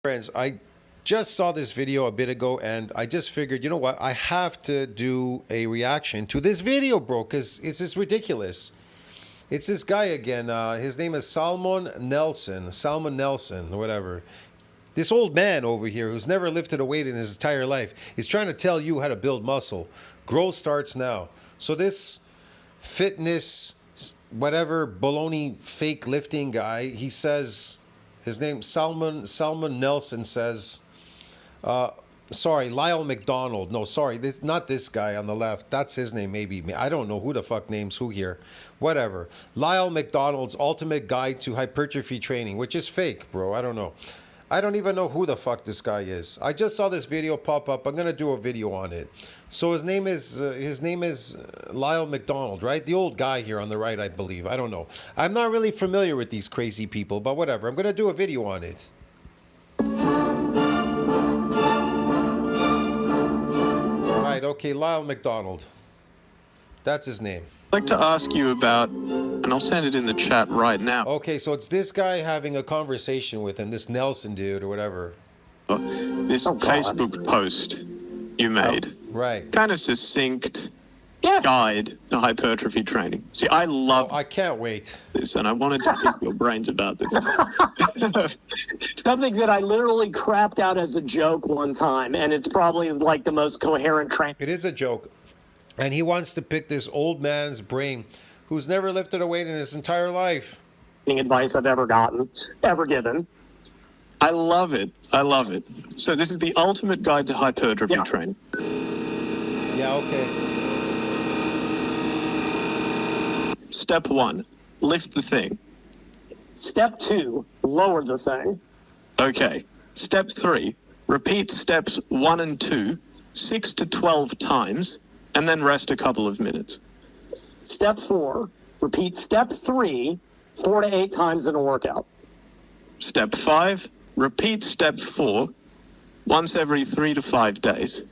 Friends, I just saw this video a bit ago and I just figured, you know what? I have to do a reaction to this video, bro, because it's just ridiculous. It's this guy again. His name is Salmon Nelson, or whatever. This old man over here who's never lifted a weight in his entire life is trying to tell you how to build muscle. Growth starts now. So this fitness, whatever, baloney fake lifting guy, he says, his name, Salmon Nelson says, sorry, Lyle MacDonald. No, sorry, not this guy on the left. That's his name, maybe. I don't know who the fuck names who here. Whatever. Lyle MacDonald's Ultimate Guide to Hypertrophy Training, which is fake, bro. I don't know. I don't even know who the fuck this guy is. I just saw this video pop up. I'm gonna do a video on it. So his name is Lyle MacDonald, right? The old guy here on the right, I believe. I don't know. I'm not really familiar with these crazy people, but whatever. I'm gonna do a video on it. Right, okay, Lyle MacDonald. That's his name. I'd like to ask you about, and I'll send it in the chat right now. Okay, so it's this guy having a conversation with him, this Nelson dude or whatever. This Facebook post you made. Right. Kind of succinct guide to hypertrophy training. See, I love I can't wait. this, and I wanted to pick your brains about this. Something that I literally crapped out as a joke one time, and it's probably like the most coherent training. It is a joke. And he wants to pick this old man's brain who's never lifted a weight in his entire life. Advice I've ever given. I love it. I love it. So this is the ultimate guide to hypertrophy training. Yeah, okay. Step 1, lift the thing. Step 2, lower the thing. Okay. Step 3, repeat steps 1 and 2 6 to 12 times, and then rest a couple of minutes. Step 4, repeat step 3 4 to 8 times in a workout. Step 5, repeat step 4 once every 3 to 5 days.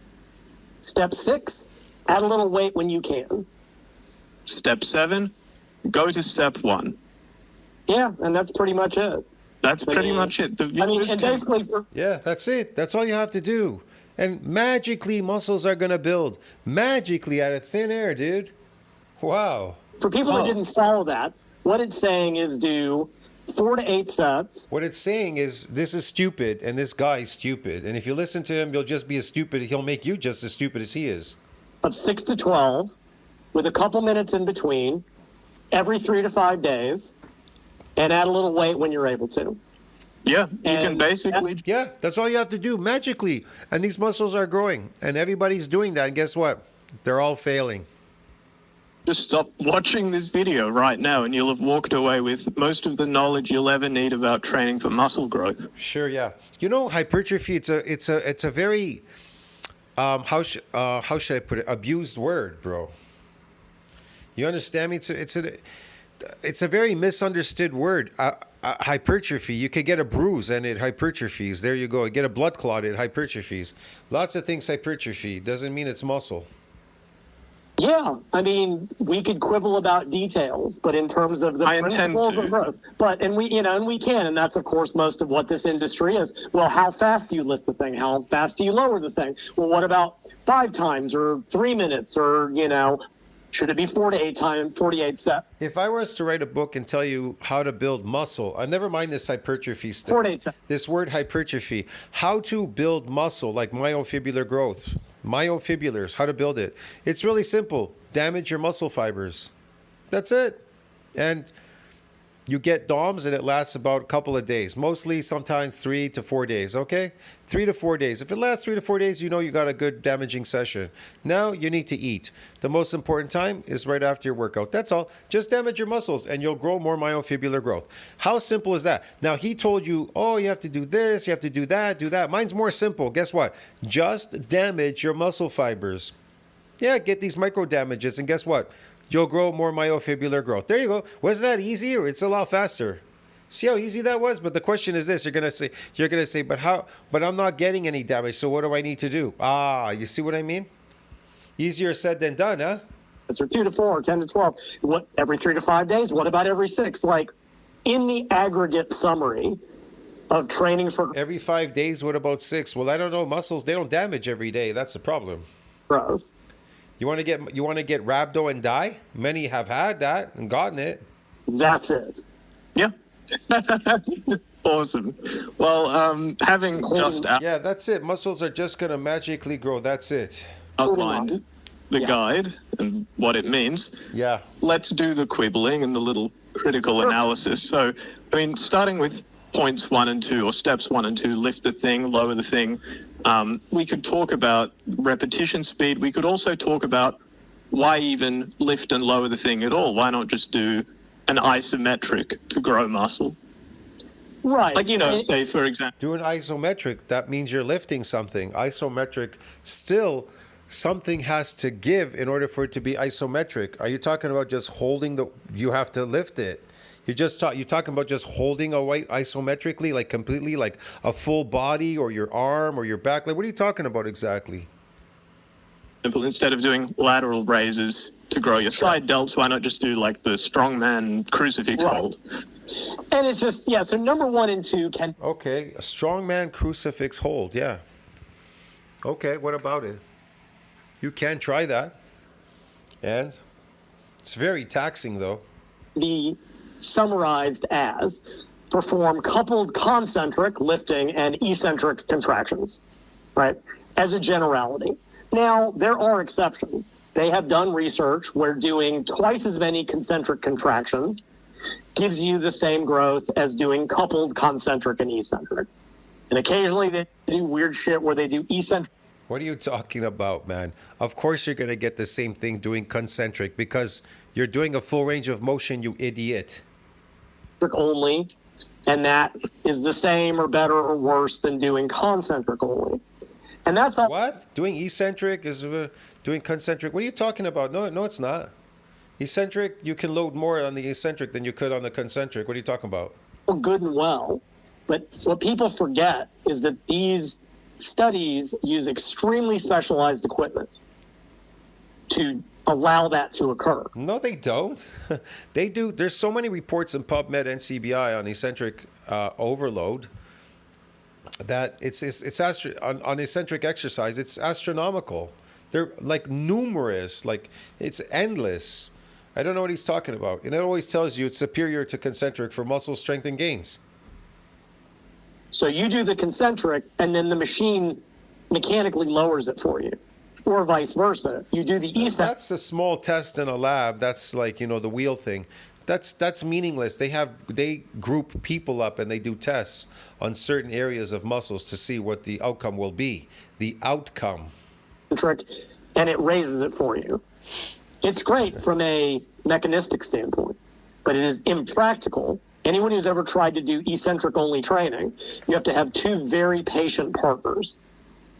Step 6, add a little weight when you can. Step 7, go to step 1. Yeah, and that's pretty much it. That's pretty much it. And basically Yeah, that's it. That's all you have to do. And magically, muscles are going to build. Magically, out of thin air, dude. Wow. For people that didn't follow that, what it's saying is do 4 to 8 sets. What it's saying is this is stupid, and this guy's stupid. And if you listen to him, you'll just be as stupid. He'll make you just as stupid as he is. Of 6 to 12, with a couple minutes in between, every 3 to 5 days, and add a little weight when you're able to. Yeah, you can basically... Yeah, that's all you have to do, magically. And these muscles are growing, and everybody's doing that. And guess what? They're all failing. Just stop watching this video right now, and you'll have walked away with most of the knowledge you'll ever need about training for muscle growth. Sure, yeah. You know, hypertrophy, it's a very, how should I put it, abused word, bro. You understand me? It's a very misunderstood word. Hypertrophy. You could get a bruise and it hypertrophies. There you go. You get a blood clot, it hypertrophies. Lots of things hypertrophy. Doesn't mean it's muscle. Yeah, I mean, we could quibble about details, but in terms of the principles of growth, and we can, and that's of course most of what this industry is. Well, how fast do you lift the thing? How fast do you lower the thing? Well, what about 5 times or 3 minutes or, should it be 4 to 8 times, 48 sets? If I was to write a book and tell you how to build muscle, never mind this hypertrophy stuff. 4 to 8 sets. This word hypertrophy, how to build muscle like myofibrillar growth. Myofibrillars, how to build it. It's really simple. Damage your muscle fibers. That's it. And you get DOMs and it lasts about a couple of days. Mostly, sometimes 3 to 4 days, okay? 3 to 4 days. If it lasts 3 to 4 days, you know you got a good damaging session. Now you need to eat. The most important time is right after your workout. That's all. Just damage your muscles and you'll grow more myofibrillar growth. How simple is that? Now he told you, oh, you have to do this, you have to do that. Mine's more simple. Guess what? Just damage your muscle fibers. Yeah, get these micro damages and guess what? You'll grow more myofibrillar growth. There you go. Wasn't that easier? It's a lot faster. See how easy that was? But the question is this: you're gonna say, but how? But I'm not getting any damage. So what do I need to do? You see what I mean? Easier said than done, huh? Or 2 to 4, 10 to 12. What every 3 to 5 days? What about every 6? Like in the aggregate summary, of training for Every 5 days, what about 6? Well, I don't know. Muscles, they don't damage every day. That's the problem. growth. You want to get rhabdo and die? Many have had that and gotten it. That's it. Yeah. Awesome. Well, having just Yeah, that's it. Muscles are just going to magically grow. That's it. outlined the guide and what it means, Yeah. let's do the quibbling and the little critical analysis. So, I mean, starting with points 1 and 2, or steps 1 and 2, lift the thing, lower the thing. We could talk about repetition speed. We could also talk about why even lift and lower the thing at all. Why not just do an isometric to grow muscle? Right. Like, say, for example, Do an isometric. That means you're lifting something. Isometric, still something has to give in order for it to be isometric. Are you talking about just holding you have to lift it? You're talking about just holding a weight isometrically, like completely, like a full body or your arm or your back? Like, what are you talking about exactly? instead of doing lateral raises to grow your side delts, why not just do like the strongman crucifix hold? And it's just, so number 1 and 2 can. Okay, a strongman crucifix hold, yeah. Okay, what about it? You can try that. And it's very taxing, though. Be summarized as perform coupled concentric lifting and eccentric contractions, right? As a generality. Now, there are exceptions. They have done research where doing twice as many concentric contractions gives you the same growth as doing coupled concentric and eccentric. And occasionally they do weird shit where they do eccentric. What are you talking about, man? Of course you're going to get the same thing doing concentric because you're doing a full range of motion, you idiot. Only, and that is the same or better or worse than doing concentric only. And that's all. What? Doing eccentric is doing concentric? What are you talking about? No, it's not. Eccentric, you can load more on the eccentric than you could on the concentric. What are you talking about? Good and well, but what people forget is that these studies use extremely specialized equipment to allow that to occur. No, they don't. They do. There's so many reports in PubMed and CBI on eccentric overload that on eccentric exercise, it's astronomical. They're like numerous, like it's endless. I don't know what he's talking about. And it always tells you it's superior to concentric for muscle strength and gains. So you do the concentric and then the machine mechanically lowers it for you. Or vice versa. You do the eccentric. That's a small test in a lab. That's like, the wheel thing. That's meaningless. They group people up and they do tests on certain areas of muscles to see what the outcome will be. The outcome. And it raises it for you. It's great from a mechanistic standpoint, but it is impractical. Anyone who's ever tried to do eccentric only training, you have to have 2 very patient partners.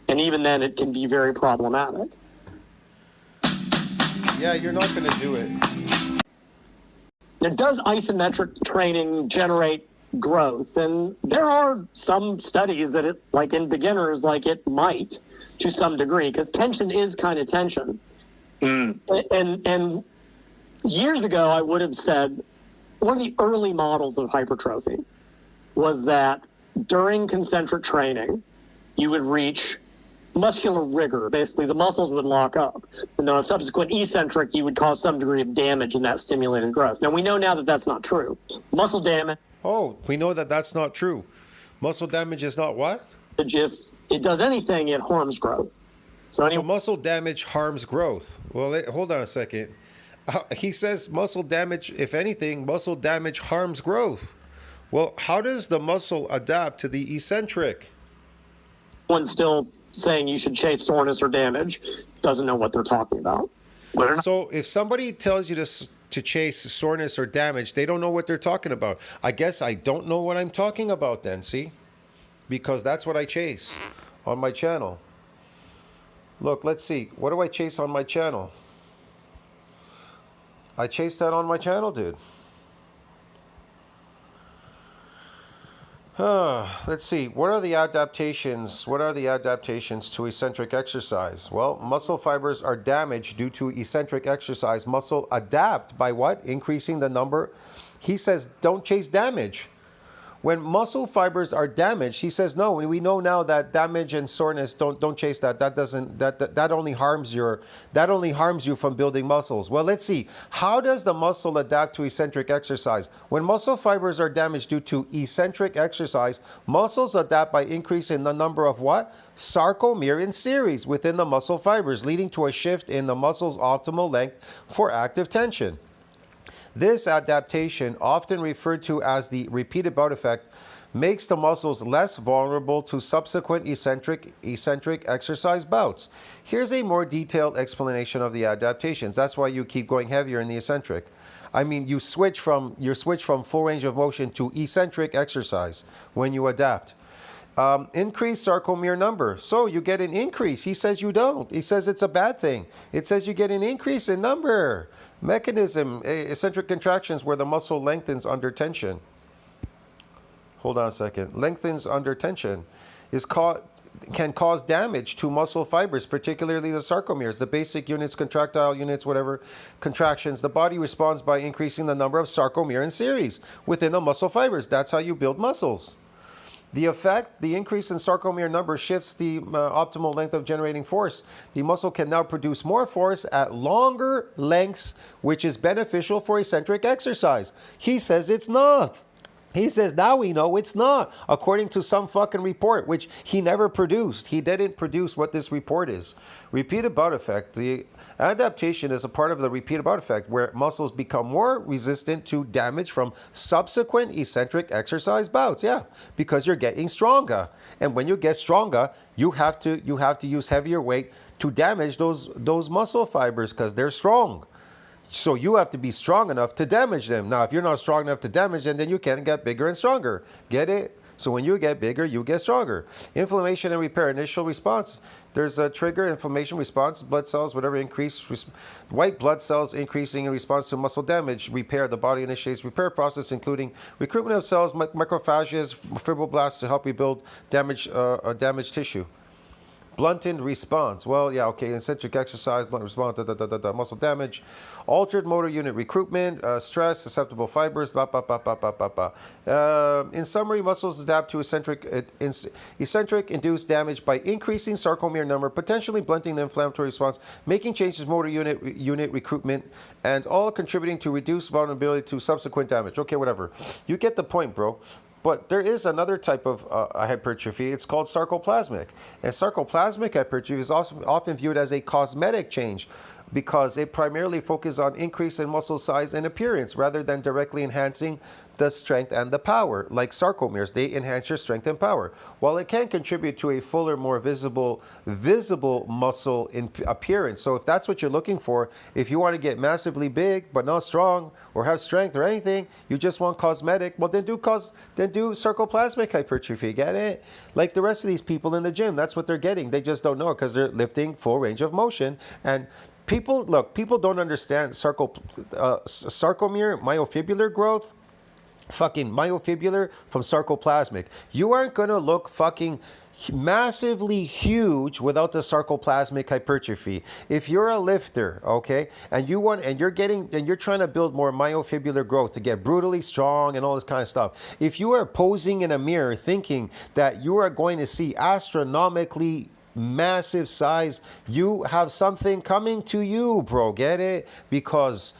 And even then, it can be very problematic. Yeah, you're not going to do it. Now, does isometric training generate growth? And there are some studies that it, like in beginners, like it might to some degree, because tension is kind of tension. And years ago, I would have said one of the early models of hypertrophy was that during concentric training, you would reach muscular rigor. Basically, the muscles would lock up. And then on subsequent eccentric, you would cause some degree of damage in that stimulated growth. Now, we know now that that's not true. Muscle damage. Oh, we know that that's not true. Muscle damage is not what? If it does anything, it harms growth. So muscle damage harms growth. Well, hold on a second. He says muscle damage, if anything, muscle damage harms growth. Well, how does the muscle adapt to the eccentric? One still saying you should chase soreness or damage doesn't know what they're talking about. So if somebody tells you to chase soreness or damage, they don't know what they're talking about. I guess I don't know what I'm talking about then, see? Because that's what I chase on my channel. Look, let's see. What do I chase on my channel? I chase that on my channel, dude. Let's see. What are the adaptations? What are the adaptations to eccentric exercise? Well, muscle fibers are damaged due to eccentric exercise. Muscle adapt by what? Increasing the number. He says don't chase damage. when muscle fibers are damaged, he says, no, we know now that damage and soreness, don't chase that. That only harms you from building muscles. Well, let's see. How does the muscle adapt to eccentric exercise? When muscle fibers are damaged due to eccentric exercise, muscles adapt by increasing the number of what? Sarcomere in series within the muscle fibers, leading to a shift in the muscle's optimal length for active tension. This adaptation, often referred to as the repeated bout effect, makes the muscles less vulnerable to subsequent eccentric exercise bouts. Here's a more detailed explanation of the adaptations. That's why you keep going heavier in the eccentric. I mean, you switch from full range of motion to eccentric exercise when you adapt. Increased sarcomere number. So you get an increase. He says you don't. He says it's a bad thing. It says you get an increase in number. Mechanism, eccentric contractions where the muscle lengthens under tension. Hold on a second. Lengthens under tension can cause damage to muscle fibers, particularly the sarcomeres, the basic units, contractile units, whatever, contractions. The body responds by increasing the number of sarcomere in series within the muscle fibers. That's how you build muscles. The effect, the increase in sarcomere number shifts the optimal length of generating force. The muscle can now produce more force at longer lengths, which is beneficial for eccentric exercise. He says it's not. He says now we know it's not, according to some fucking report, which he never produced. He didn't produce what this report is. Repeated bout effect. The adaptation is a part of the repeated bout effect where muscles become more resistant to damage from subsequent eccentric exercise bouts. Yeah, because you're getting stronger. And when you get stronger, you have to use heavier weight to damage those muscle fibers because they're strong. So you have to be strong enough to damage them. Now, if you're not strong enough to damage them, then you can get bigger and stronger. Get it? So when you get bigger, you get stronger. Inflammation and repair. Initial response. There's a trigger, inflammation response, blood cells, whatever increase. White blood cells increasing in response to muscle damage. Repair. The body initiates repair process, including recruitment of cells, macrophages, fibroblasts to help rebuild damaged tissue. Blunted response. Well, yeah, okay. Eccentric exercise, blunt response, muscle damage, altered motor unit recruitment, stress, susceptible fibers, in summary, muscles adapt to eccentric induced damage by increasing sarcomere number, potentially blunting the inflammatory response, making changes motor unit recruitment, and all contributing to reduced vulnerability to subsequent damage. Okay, whatever. You get the point, bro. But there is another type of hypertrophy. It's called sarcoplasmic. And sarcoplasmic hypertrophy is also often viewed as a cosmetic change because it primarily focuses on increase in muscle size and appearance rather than directly enhancing the strength and the power. Like sarcomeres, they enhance your strength and power. While it can contribute to a fuller, more visible muscle in appearance. So if that's what you're looking for, if you want to get massively big but not strong or have strength or anything, you just want cosmetic, well then do sarcoplasmic hypertrophy. Get it? Like the rest of these people in the gym, that's what they're getting. They just don't know it because they're lifting full range of motion. And people don't understand sarcomere, myofibrillar growth. Fucking myofibrillar from sarcoplasmic. You aren't gonna look fucking massively huge without the sarcoplasmic hypertrophy. If you're a lifter, okay, and you're trying to build more myofibrillar growth to get brutally strong and all this kind of stuff. If you are posing in a mirror thinking that you are going to see astronomically massive size, you have something coming to you, bro. Get it? Because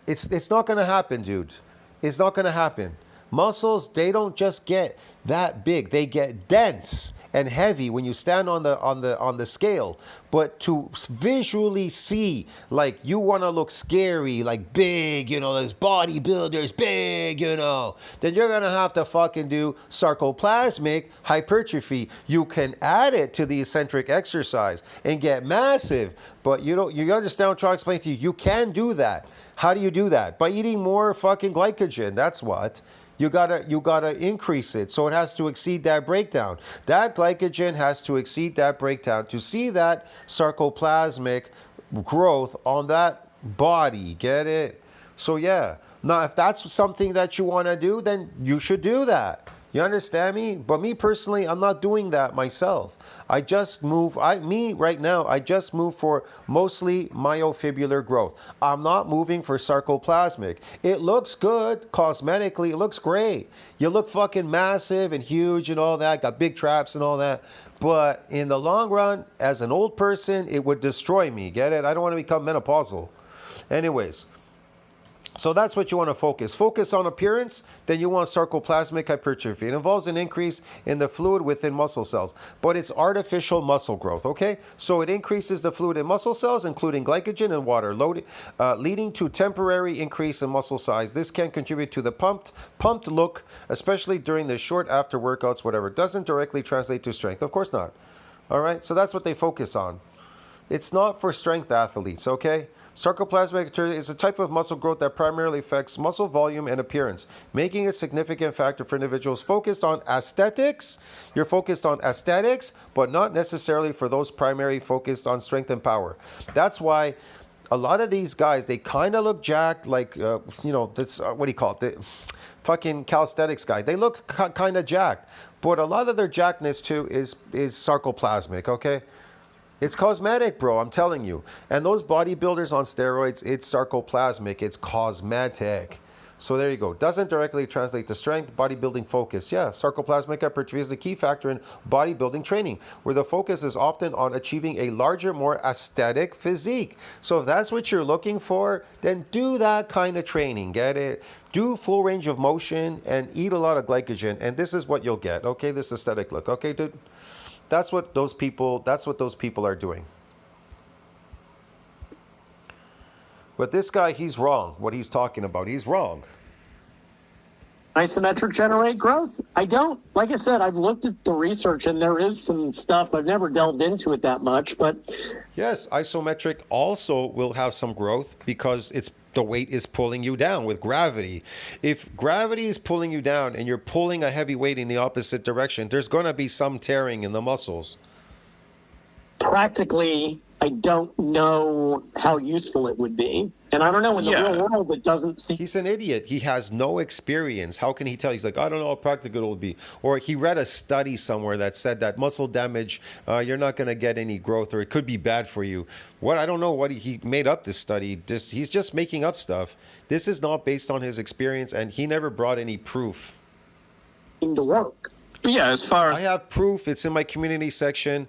it's not gonna happen, dude. It's not going to happen. Muscles, they don't just get that big. They get dense and heavy when you stand on the scale. But to visually see, like you want to look scary, like big, there's bodybuilders, big, then you're going to have to fucking do sarcoplasmic hypertrophy. You can add it to the eccentric exercise and get massive. But you understand what I'm trying to explain to you. You can do that. How do you do that? By eating more fucking glycogen. That's what. You gotta increase it. So it has to exceed that breakdown. That glycogen has to exceed that breakdown to see that sarcoplasmic growth on that body. Get it? So yeah. Now if that's something that you want to do, then you should do that. You understand me? But me personally, I'm not doing that myself. I just move, right now, I just move for mostly myofibrillar growth. I'm not moving for sarcoplasmic. It looks good cosmetically, it looks great. You look fucking massive and huge and all that, got big traps and all that. But in the long run, as an old person, it would destroy me, get it? I don't want to become menopausal. Anyways. So that's what you want to focus. Focus on appearance, then you want sarcoplasmic hypertrophy. It involves an increase in the fluid within muscle cells, but it's artificial muscle growth, okay? So it increases the fluid in muscle cells, including glycogen and water, leading to temporary increase in muscle size. This can contribute to the pumped look, especially during the short after workouts, whatever. It doesn't directly translate to strength. Of course not. All right, so that's what they focus on. It's not for strength athletes, okay? Sarcoplasmic hypertrophy is a type of muscle growth that primarily affects muscle volume and appearance, making it a significant factor for individuals focused on aesthetics. You're focused on aesthetics, but not necessarily for those primarily focused on strength and power. That's why a lot of these guys, they kind of look jacked, like, that's, what do you call it? The fucking calisthenics guy. They look kind of jacked, but a lot of their jackedness too is sarcoplasmic, okay? It's cosmetic, bro, I'm telling you. And those bodybuilders on steroids, it's sarcoplasmic, it's cosmetic. So there you go. Doesn't directly translate to strength, bodybuilding focus. Yeah, sarcoplasmic hypertrophy is the key factor in bodybuilding training, where the focus is often on achieving a larger, more aesthetic physique. So if that's what you're looking for, then do that kind of training, get it? Do full range of motion and eat a lot of glycogen, and this is what you'll get, okay? This aesthetic look, okay, dude? That's what those people are doing. But this guy, he's wrong. What he's talking about, he's wrong. Isometric generate growth? I don't. Like I said, I've looked at the research and there is some stuff. I've never delved into it that much, but yes, isometric also will have some growth because the weight is pulling you down with gravity. If gravity is pulling you down and you're pulling a heavy weight in the opposite direction, there's going to be some tearing in the muscles. Practically, I don't know how useful it would be. And I don't know, in the real world, it doesn't seem... He's an idiot. He has no experience. How can he tell? He's like, I don't know how practical it will be. Or he read a study somewhere that said that muscle damage, you're not going to get any growth, or it could be bad for you. I don't know what he made up this study. He's just making up stuff. This is not based on his experience, and he never brought any proof. To work. But yeah, as far as... I have proof. It's in my community section.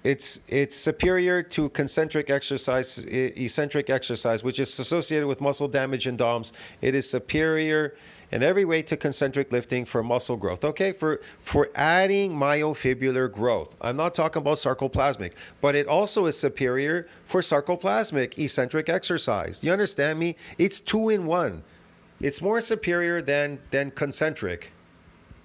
It's superior to concentric exercise, eccentric exercise, which is associated with muscle damage and DOMS. It is superior in every way to concentric lifting for muscle growth. Okay, for adding myofibrillar growth. I'm not talking about sarcoplasmic, but it also is superior for sarcoplasmic eccentric exercise. You understand me? It's 2-in-1. It's more superior than concentric.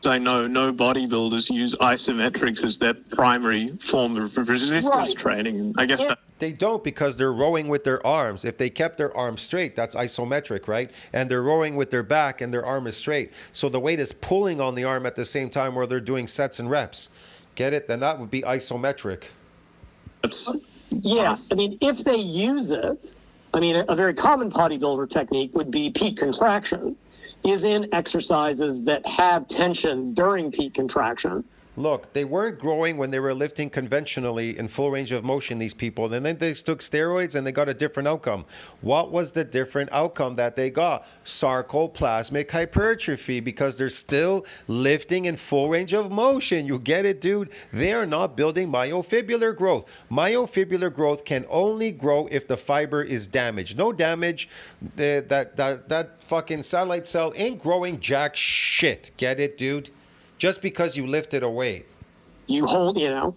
I know no bodybuilders use isometrics as their primary form of resistance training. I guess they don't, because they're rowing with their arms. If they kept their arms straight, that's isometric, right? And they're rowing with their back and their arm is straight. So the weight is pulling on the arm at the same time where they're doing sets and reps. Get it? Then that would be isometric. Yeah, I mean, if they use it, I mean, a very common bodybuilder technique would be peak contraction. Is in exercises that have tension during peak contraction. Look, they weren't growing when they were lifting conventionally in full range of motion, these people. And then they took steroids and they got a different outcome. What was the different outcome that they got? Sarcoplasmic hypertrophy, because they're still lifting in full range of motion. You get it, dude? They are not building myofibrillar growth. Myofibrillar growth can only grow if the fiber is damaged. No damage, that fucking satellite cell ain't growing jack shit. Get it, dude? Just because you lifted a weight. You hold, you're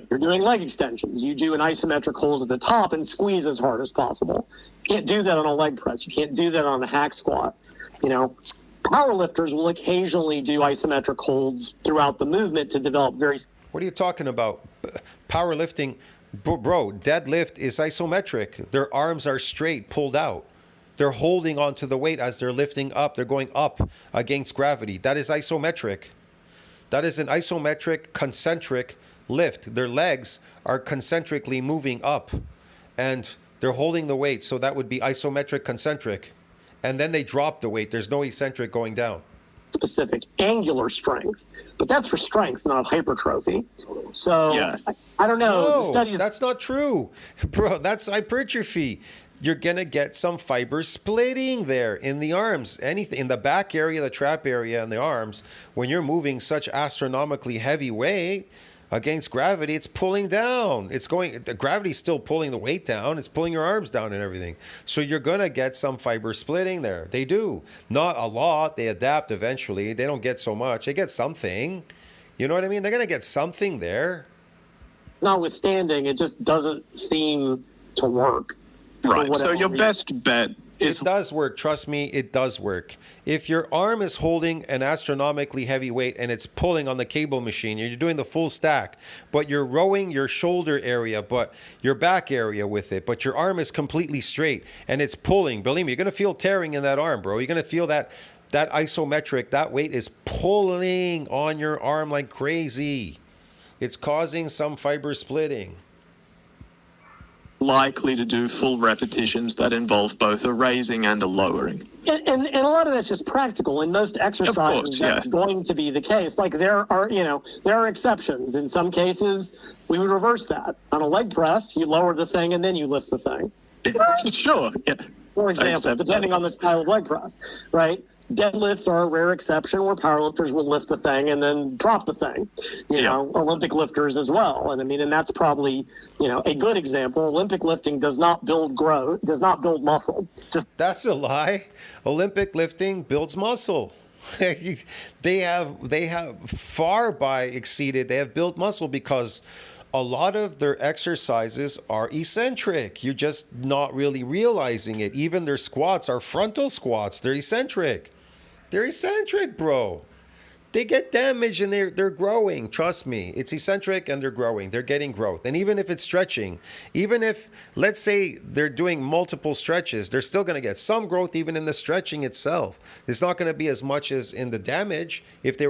doing leg extensions. You do an isometric hold at the top and squeeze as hard as possible. You can't do that on a leg press. You can't do that on a hack squat. Power lifters will occasionally do isometric holds throughout the movement to develop very... What are you talking about? Powerlifting, bro, deadlift is isometric. Their arms are straight, pulled out. They're holding onto the weight as they're lifting up. They're going up against gravity. That is isometric. That is an isometric concentric lift. Their legs are concentrically moving up and they're holding the weight. So that would be isometric concentric. And then they drop the weight. There's no eccentric going down. specific angular strength, but that's for strength, not hypertrophy. So Yeah. I don't know. The No, studies, that's not true, bro. That's hypertrophy. You're gonna get some fiber splitting there in the arms, anything in the back area, the trap area, and the arms. When you're moving such astronomically heavy weight against gravity, it's pulling down. It's going. The gravity's still pulling the weight down. It's pulling your arms down and everything. So you're gonna get some fiber splitting there. They do, not a lot. They adapt eventually. They don't get so much. They get something. You know what I mean? They're gonna get something there. notwithstanding, it just doesn't seem to work. Right. So your reason. best bet is It does work. Trust me, it does work. If your arm is holding an astronomically heavy weight and it's pulling on the cable machine, you're doing the full stack, but you're rowing your shoulder area, but your back area with it, but your arm is completely straight and it's pulling. Believe me, you're going to feel tearing in that arm, bro. You're going to feel that isometric, that weight is pulling on your arm like crazy. It's causing some fiber splitting. likely to do full repetitions that involve both a raising and a lowering. And a lot of that's just practical. In most exercises, that's going to be the case. Like there are exceptions. In some cases, we would reverse that. On a leg press, you lower the thing and then you lift the thing. Sure, yeah. For example, depending on the style of leg press, right? Deadlifts are a rare exception where powerlifters will lift the thing and then drop the thing. You know, Olympic lifters as well. And I mean, and that's probably, a good example. Olympic lifting does not build muscle. That's a lie. Olympic lifting builds muscle. They have far by exceeded. They have built muscle because a lot of their exercises are eccentric. You're just not really realizing it. Even their squats are frontal squats. They're eccentric. They're eccentric, bro. They get damaged and they're growing. Trust me. It's eccentric and they're growing. They're getting growth. And even if it's stretching, even if, let's say they're doing multiple stretches, they're still going to get some growth even in the stretching itself. It's not going to be as much as in the damage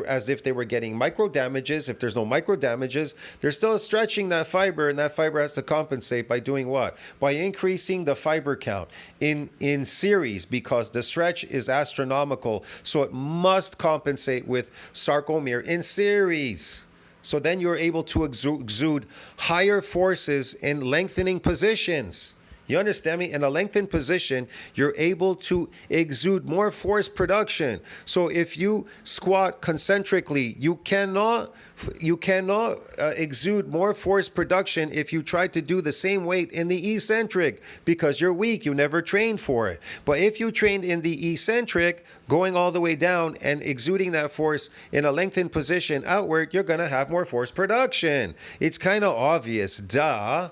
as if they were getting micro damages. If there's no micro damages, they're still stretching that fiber, and that fiber has to compensate by doing what? By increasing the fiber count in series, because the stretch is astronomical. So it must compensate with sarcomere in series. So then you're able to exude higher forces in lengthening positions. You understand me? In a lengthened position, you're able to exude more force production. So if you squat concentrically, you cannot exude more force production if you try to do the same weight in the eccentric, because you're weak. You never trained for it. But if you trained in the eccentric, going all the way down and exuding that force in a lengthened position outward, you're going to have more force production. It's kind of obvious. Duh.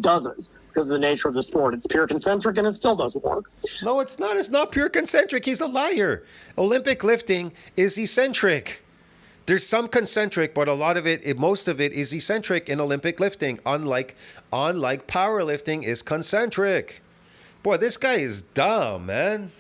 Doesn't, because of the nature of the sport. It's pure concentric and it still doesn't work. No, it's not. It's not pure concentric. He's a liar. Olympic lifting is eccentric. There's some concentric, but most of it is eccentric in Olympic lifting, unlike powerlifting is concentric. Boy, this guy is dumb, man.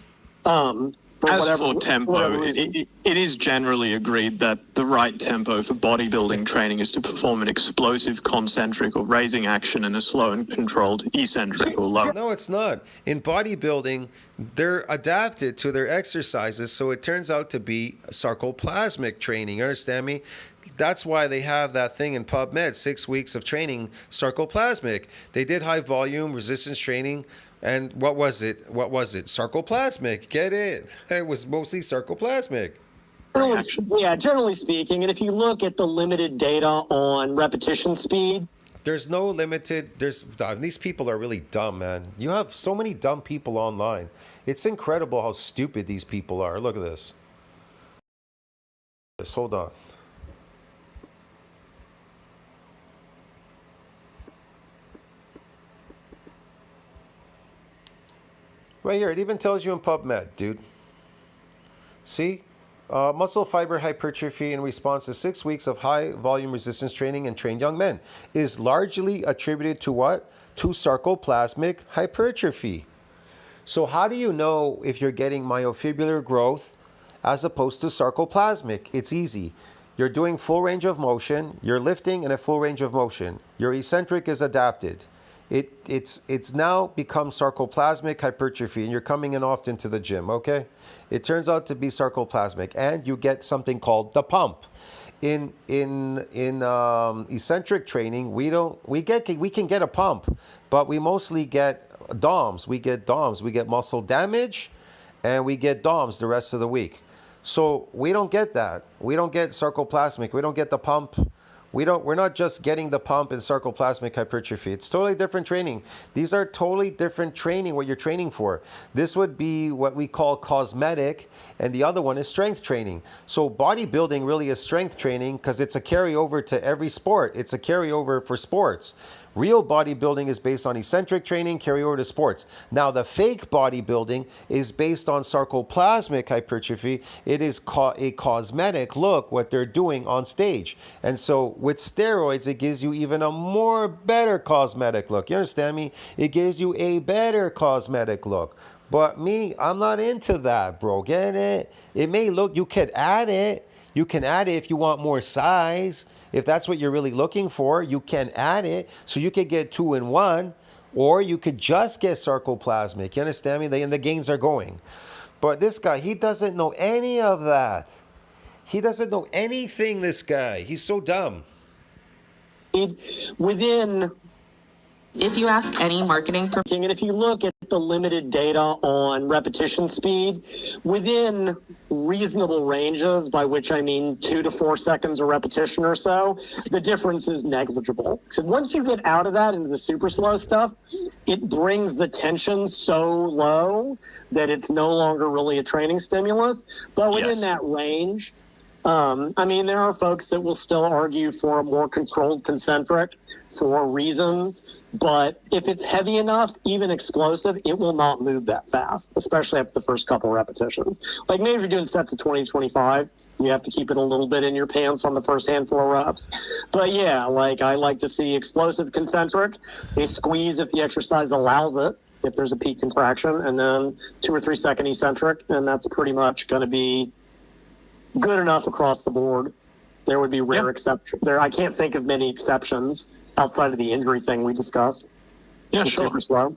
As for tempo, it is generally agreed that the right tempo for bodybuilding training is to perform an explosive concentric or raising action and a slow and controlled eccentric or low. No, it's not. In bodybuilding, they're adapted to their exercises, so it turns out to be sarcoplasmic training. You understand me? That's why they have that thing in PubMed, 6 weeks of training, sarcoplasmic. They did high volume resistance training. And what was it? Sarcoplasmic. Get it? It was mostly sarcoplasmic. Generally speaking. And if you look at the limited data on repetition speed, there's no limited. These people are really dumb, man. You have so many dumb people online. It's incredible how stupid these people are. Look at this. Hold on. Right here, it even tells you in PubMed, dude. See? Muscle fiber hypertrophy in response to 6 weeks of high volume resistance training in trained young men is largely attributed to what? To sarcoplasmic hypertrophy. So how do you know if you're getting myofibrillar growth as opposed to sarcoplasmic? It's easy. You're doing full range of motion. You're lifting in a full range of motion. Your eccentric is adapted. It's now become sarcoplasmic hypertrophy, and you're coming in often to the gym, okay? It turns out to be sarcoplasmic, and you get something called the pump. In eccentric training, we can get a pump, but we mostly get DOMs. We get muscle damage, and we get DOMs the rest of the week. So we don't get that. We don't get sarcoplasmic. We don't get the pump. We're not just getting the pump in sarcoplasmic hypertrophy. It's totally different training. These are totally different training, what you're training for. This would be what we call cosmetic, and the other one is strength training. So bodybuilding really is strength training because it's a carryover to every sport. It's a carryover for sports. Real bodybuilding is based on eccentric training, carry over to sports. Now, the fake bodybuilding is based on sarcoplasmic hypertrophy. It is a cosmetic look, what they're doing on stage. And so with steroids, it gives you even a better cosmetic look. You understand me? It gives you a better cosmetic look. But me, I'm not into that, bro. Get it? It may look, you could add it. You can add it if you want more size. If that's what you're really looking for, you can add it. So you could get 2 in 1, or you could just get sarcoplasmic. You understand me? And the gains are going. But this guy, he doesn't know any of that. He doesn't know anything, this guy. He's so dumb. Within... If you ask any marketing and if you look at the limited data on repetition speed, within reasonable ranges, by which I mean 2 to 4 seconds a repetition or so, the difference is negligible. So once you get out of that into the super slow stuff, it brings the tension so low that it's no longer really a training stimulus. But within that range, I mean, there are folks that will still argue for a more controlled concentric for reasons, but if it's heavy enough, even explosive, it will not move that fast, especially after the first couple repetitions. Like maybe if you're doing sets of 20, 25, you have to keep it a little bit in your pants on the first handful of reps. But yeah, like I like to see explosive concentric. They squeeze if the exercise allows it, if there's a peak contraction, and then 2 or 3 second eccentric, and that's pretty much going to be good enough across the board. There would be rare exceptions. I can't think of many exceptions outside of the injury thing we discussed. Yeah, sure. Super slow.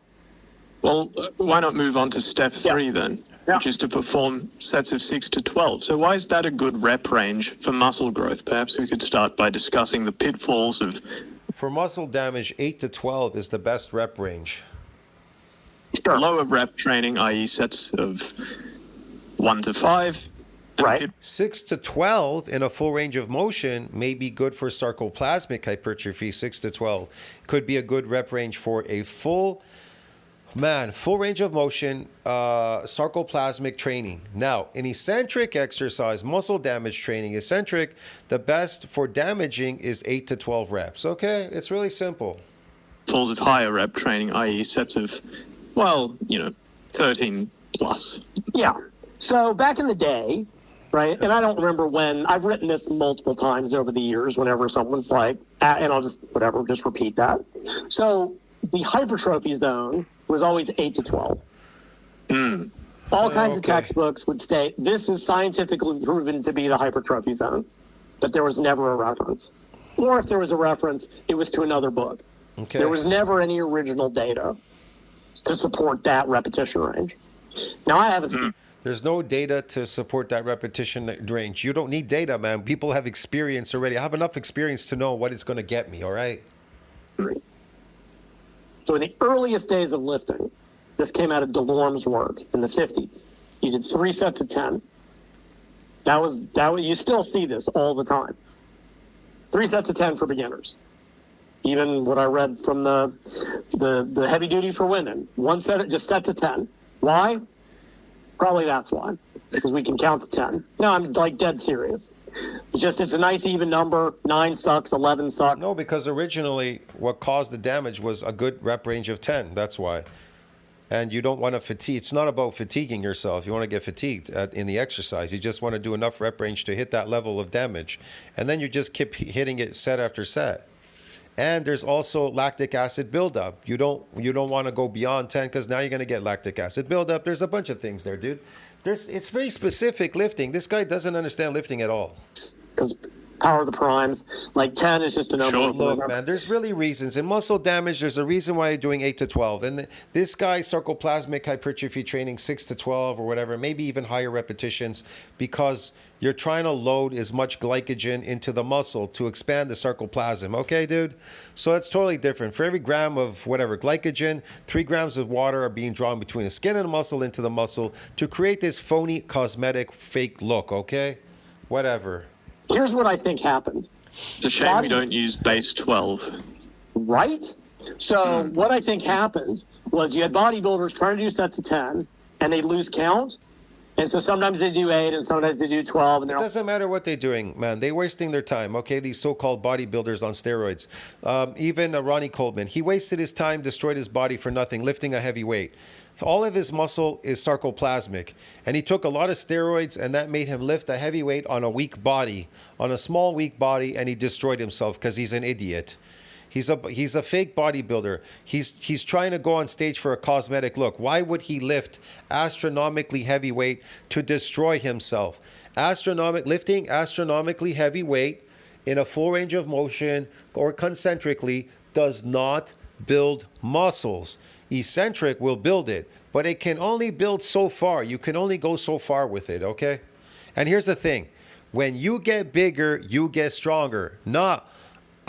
Well, why not move on to step 3 then, which is to perform sets of 6 to 12. So why is that a good rep range for muscle growth? Perhaps we could start by discussing the pitfalls of... For muscle damage, 8 to 12 is the best rep range. Sure. Lower rep training, i.e. sets of 1 to 5. Right. 6 to 12 in a full range of motion may be good for sarcoplasmic hypertrophy. 6 to 12 could be a good rep range for a full range of motion sarcoplasmic training. Now, in eccentric exercise, muscle damage training, eccentric, the best for damaging is 8 to 12 reps. Okay, it's really simple. Falls of higher rep training, i.e. sets of, 13 plus. Yeah. So back in the day, right, and I don't remember when, I've written this multiple times over the years whenever someone's like, and I'll just repeat that. So the hypertrophy zone was always 8 to 12. All kinds of textbooks would state, this is scientifically proven to be the hypertrophy zone, but there was never a reference. Or if there was a reference, it was to another book. Okay. There was never any original data to support that repetition range. Now I have a There's no data to support that repetition range. You don't need data, man. People have experience already. I have enough experience to know what it's going to get me, all right? So in the earliest days of lifting, this came out of DeLorme's work in the 50s. You did 3 sets of 10. That was you still see this all the time. 3 sets of 10 for beginners. Even what I read from the heavy duty for women, 1 set, just sets of 10. Why? Probably that's why, because we can count to 10. No, I'm like dead serious. It's a nice even number. 9 sucks, 11 sucks. No, because originally what caused the damage was a good rep range of 10. That's why. And you don't want to fatigue. It's not about fatiguing yourself. You want to get fatigued in the exercise. You just want to do enough rep range to hit that level of damage. And then you just keep hitting it set after set. And there's also lactic acid buildup. You don't want to go beyond 10 because now you're going to get lactic acid buildup. There's a bunch of things there, dude. It's very specific lifting. This guy doesn't understand lifting at all. Because power of the primes. Like 10 is just a number. Sure. Look, man, there's really reasons. In muscle damage, there's a reason why you're doing 8 to 12. And this guy, sarcoplasmic hypertrophy training 6 to 12 or whatever, maybe even higher repetitions, because you're trying to load as much glycogen into the muscle to expand the sarcoplasm. Okay, dude? So it's totally different. For every gram of whatever glycogen, 3 grams of water are being drawn between the skin and the muscle into the muscle to create this phony, cosmetic, fake look, okay? Whatever. Here's what I think happened. It's a shame we don't use base 12. Right? So what I think happened was you had bodybuilders trying to do sets of 10, and they lose count. And so sometimes they do 8 and sometimes they do 12. And It doesn't matter what they're doing, man. They're wasting their time, okay? These so-called bodybuilders on steroids. Even Ronnie Coleman, he wasted his time, destroyed his body for nothing, lifting a heavy weight. All of his muscle is sarcoplasmic. And he took a lot of steroids, and that made him lift a heavy weight on a weak body, on a small, weak body, and he destroyed himself because he's an idiot. He's a fake bodybuilder. He's trying to go on stage for a cosmetic look. Why would he lift astronomically heavy weight to destroy himself? Lifting astronomically heavy weight in a full range of motion or concentrically does not build muscles. Eccentric will build it, but it can only build so far. You can only go so far with it, okay? And here's the thing. When you get bigger, you get stronger. Not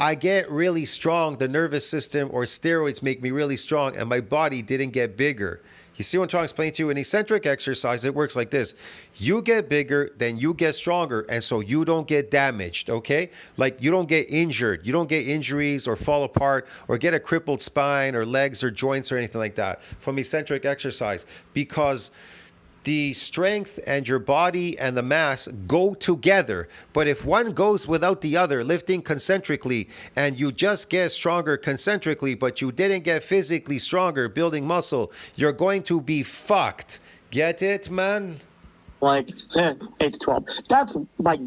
I get really strong, the nervous system or steroids make me really strong, and my body didn't get bigger. You see what I'm trying to explain to you? In eccentric exercise, it works like this. You get bigger, then you get stronger, and so you don't get damaged, okay? Like you don't get injured. You don't get injuries or fall apart or get a crippled spine or legs or joints or anything like that from eccentric exercise, because the strength and your body and the mass go together. But if one goes without the other, lifting concentrically, and you just get stronger concentrically, but you didn't get physically stronger building muscle, you're going to be fucked. Get it, man? Like 8 to 12. That's like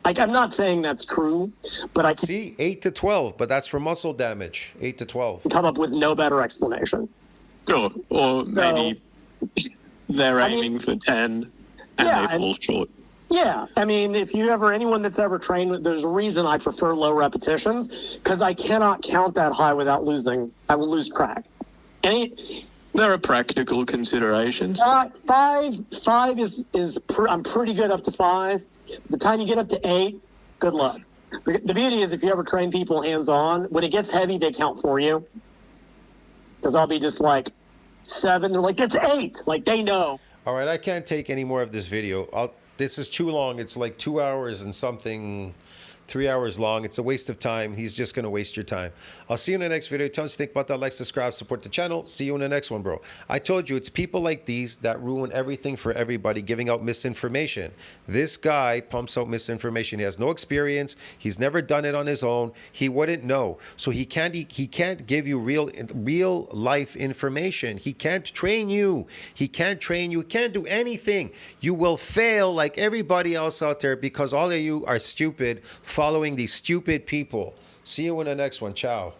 I'm not saying that's true, but I can See, 8 to 12, but that's for muscle damage. 8 to 12. come up with no better explanation. Sure. Or maybe they're aiming for 10 and they fall short. Yeah, I mean, if you anyone that's ever trained, there's a reason I prefer low repetitions, because I cannot count that high without losing. I will lose track. There are practical considerations. 5 is I'm pretty good up to 5. The time you get up to 8, good luck. The beauty is if you ever train people hands-on, when it gets heavy, they count for you. Because I'll be just like 7, they're like, it's 8. Like, they know. All right, I can't take any more of this video. This is too long. It's like 2 hours and something, 3 hours long. It's a waste of time. He's just going to waste your time. I'll see you in the next video. Tell us what you think about that. Like, subscribe, support the channel. See you in the next one, bro. I told you, it's people like these that ruin everything for everybody, giving out misinformation. This guy pumps out misinformation. He has no experience. He's never done it on his own. He wouldn't know. So he can't give you real life information. He can't train you. He can't train you. He can't do anything. You will fail like everybody else out there because all of you are stupid, following these stupid people. See you in the next one. Ciao.